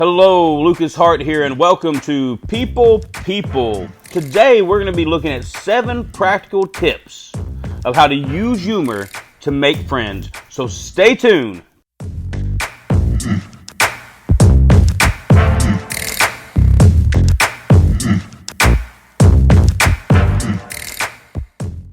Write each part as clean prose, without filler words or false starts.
Hello, Lucas Hart here, and welcome to People People. Today, we're going to be looking at 7 practical tips of how to use humor to make friends. So stay tuned.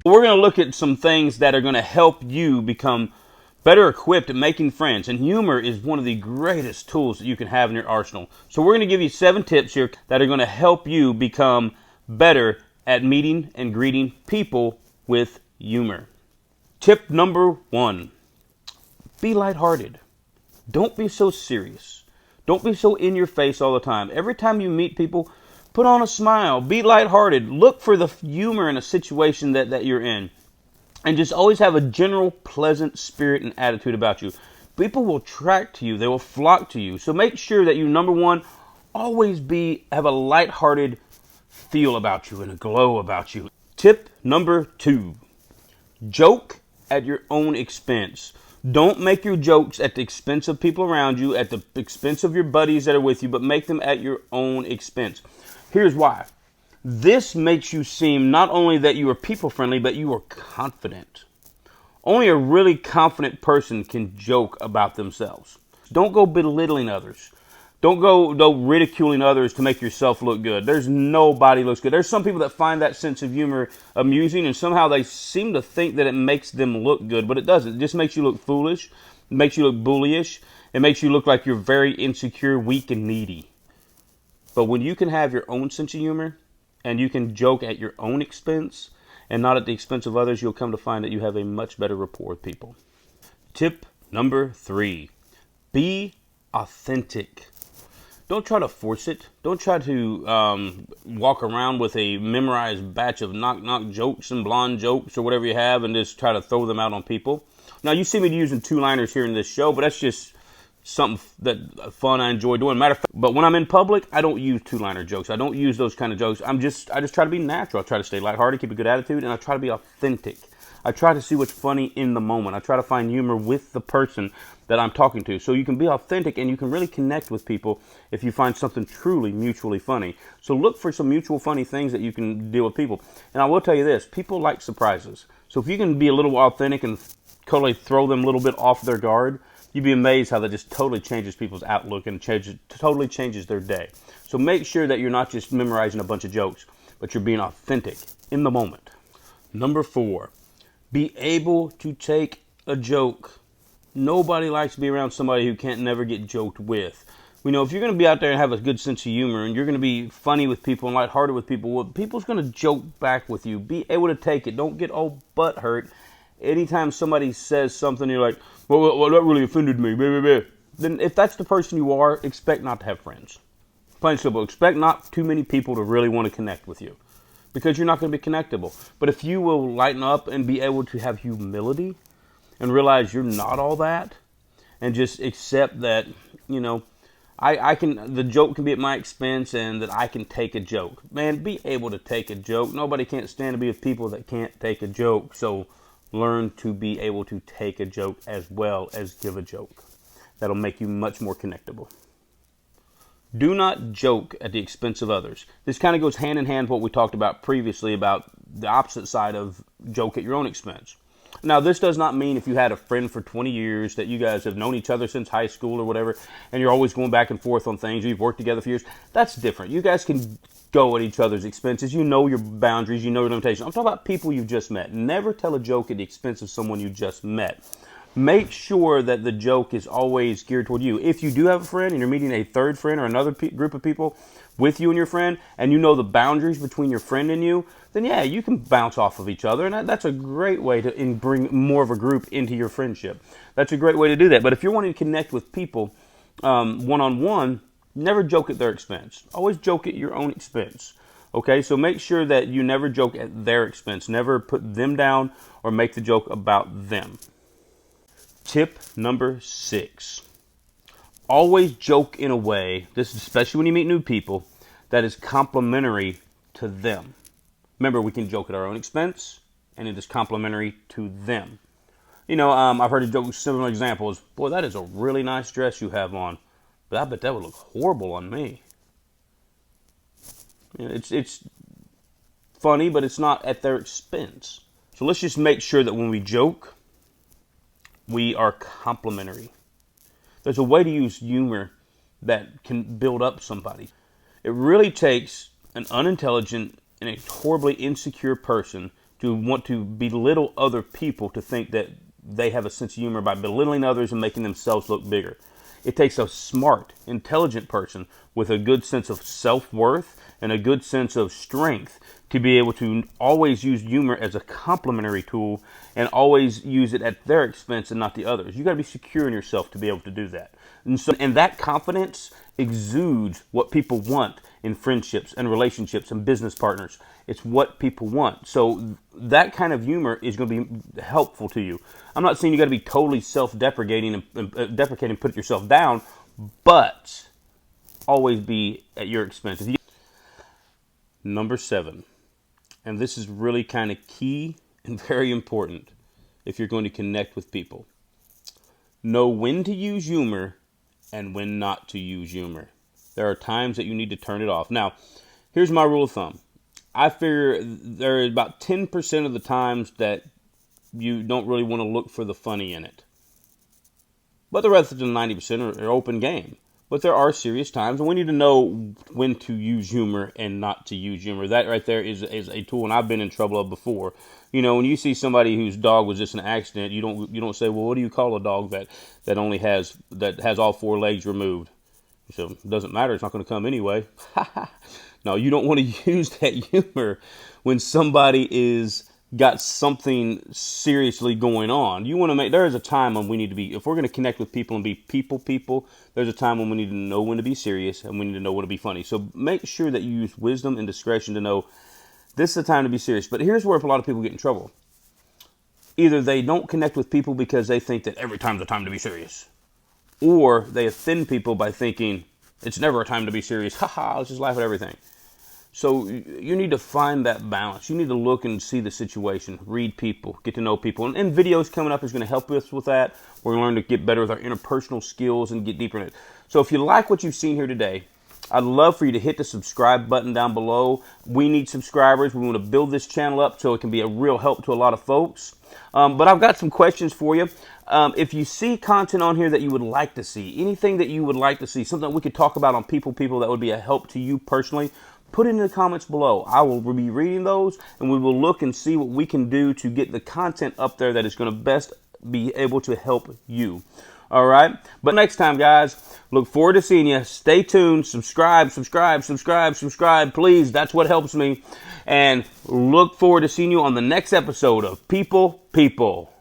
We're going to look at some things that are going to help you become better equipped at making friends, and humor is one of the greatest tools that you can have in your arsenal. So we're going to give you 7 tips here that are going to help you become better at meeting and greeting people with humor. Tip number 1, be lighthearted. Don't be so serious. Don't be so in your face all the time. Every time you meet people, put on a smile, be lighthearted, look for the humor in a situation that you're in. And just always have a general pleasant spirit and attitude about you. People will track to you. They will flock to you. So make sure that you, number 1, always have a lighthearted feel about you and a glow about you. Tip number 2, joke at your own expense. Don't make your jokes at the expense of people around you, at the expense of your buddies that are with you, but make them at your own expense. Here's why. This makes you seem not only that you are people friendly, but you are confident. Only a really confident person can joke about themselves. Don't go belittling others. Don't go ridiculing others to make yourself look good. There's nobody looks good. There's some people that find that sense of humor amusing, and somehow they seem to think that it makes them look good, but it doesn't. It just makes you look foolish. It makes you look bullyish. It makes you look like you're very insecure, weak, and needy. But when you can have your own sense of humor, and you can joke at your own expense and not at the expense of others, you'll come to find that you have a much better rapport with people. Tip number 3, be authentic. Don't try to force it. Don't try to walk around with a memorized batch of knock-knock jokes and blonde jokes or whatever you have and just try to throw them out on people. Now, you see me using 2-liners here in this show, but that's just something that fun I enjoy doing. Matter of fact, but when I'm in public, I don't use 2-liner jokes. I don't use those kind of jokes. I just try to be natural. I try to stay lighthearted, keep a good attitude, and I try to be authentic. I try to see what's funny in the moment. I try to find humor with the person that I'm talking to. So you can be authentic and you can really connect with people if you find something truly mutually funny. So look for some mutual funny things that you can deal with people. And I will tell you this, people like surprises. So if you can be a little authentic and totally throw them a little bit off their guard, you'd be amazed how that just totally changes people's outlook and totally changes their day. So make sure that you're not just memorizing a bunch of jokes, but you're being authentic in the moment. Number 4, be able to take a joke. Nobody likes to be around somebody who can't never get joked with. We know if you're going to be out there and have a good sense of humor and you're going to be funny with people and lighthearted with people, well, people's going to joke back with you. Be able to take it. Don't get all butt hurt. Anytime somebody says something, you're like, well, that really offended me. Blah, blah, blah. Then if that's the person you are, expect not to have friends. Plain and simple. Expect not too many people to really want to connect with you because you're not going to be connectable. But if you will lighten up and be able to have humility and realize you're not all that and just accept that, the joke can be at my expense and that I can take a joke. Man, be able to take a joke. Nobody can't stand to be with people that can't take a joke. So learn to be able to take a joke as well as give a joke. That'll make you much more connectable. Do not joke at the expense of others. This kind of goes hand in hand with what we talked about previously about the opposite side of joke at your own expense. Now, this does not mean if you had a friend for 20 years that you guys have known each other since high school or whatever, and you're always going back and forth on things, or you've worked together for years. That's different. You guys can go at each other's expenses. You know your boundaries. You know your limitations. I'm talking about people you've just met. Never tell a joke at the expense of someone you just met. Make sure that the joke is always geared toward you. If you do have a friend and you're meeting a third friend or another group of people with you and your friend, and you know the boundaries between your friend and you, then yeah, you can bounce off of each other. And that's a great way to bring more of a group into your friendship. That's a great way to do that. But if you're wanting to connect with people one-on-one, never joke at their expense. Always joke at your own expense. Okay, so make sure that you never joke at their expense. Never put them down or make the joke about them. Tip number 6. Always joke in a way, this is especially when you meet new people, that is complimentary to them. Remember, we can joke at our own expense, and it is complimentary to them. I've heard a joke, similar examples. Boy, that is a really nice dress you have on. but I bet that would look horrible on me. It's funny, but it's not at their expense. So let's just make sure that when we joke, we are complimentary. There's a way to use humor that can build up somebody. It really takes an unintelligent and a horribly insecure person to want to belittle other people, to think that they have a sense of humor by belittling others and making themselves look bigger. It takes a smart, intelligent person with a good sense of self-worth and a good sense of strength to be able to always use humor as a complementary tool and always use it at their expense and not the others. You got to be secure in yourself to be able to do that. And that confidence exudes what people want in friendships and relationships and business partners. It's what people want. So that kind of humor is going to be helpful to you. I'm not saying you got to be totally self-deprecating and put yourself down, but always be at your expense. Number 7, and this is really kind of key and very important if you're going to connect with people. Know when to use humor and when not to use humor. There are times that you need to turn it off. Now, here's my rule of thumb. I figure there is about 10% of the times that you don't really want to look for the funny in it. But the rest of the 90% are open game. But there are serious times, and we need to know when to use humor and not to use humor. That right there is a tool, and I've been in trouble of before. You know, when you see somebody whose dog was just an accident, you don't say, well, what do you call a dog that only has all 4 legs removed? So it doesn't matter; it's not going to come anyway. No, you don't want to use that humor when somebody is got something seriously going on. You want to there is a time when we need to be, if we're going to connect with people and be people, there's a time when we need to know when to be serious and we need to know when to be funny. So make sure that you use wisdom and discretion to know this is the time to be serious. But here's where a lot of people get in trouble. Either they don't connect with people because they think that every time's a time to be serious, or they offend people by thinking it's never a time to be serious. Let's just laugh at everything. So you need to find that balance. You need to look and see the situation, read people, get to know people. And videos coming up is going to help us with that. We're going to learn to get better with our interpersonal skills and get deeper in it. So if you like what you've seen here today, I'd love for you to hit the subscribe button down below. We need subscribers. We want to build this channel up so it can be a real help to a lot of folks. But I've got some questions for you. If you see content on here that you would like to see, anything that you would like to see, something we could talk about on People that would be a help to you personally, put it in the comments below. I will be reading those, and we will look and see what we can do to get the content up there that is going to best be able to help you. All right? But next time, guys, look forward to seeing you. Stay tuned. Subscribe. Please, that's what helps me. And look forward to seeing you on the next episode of People.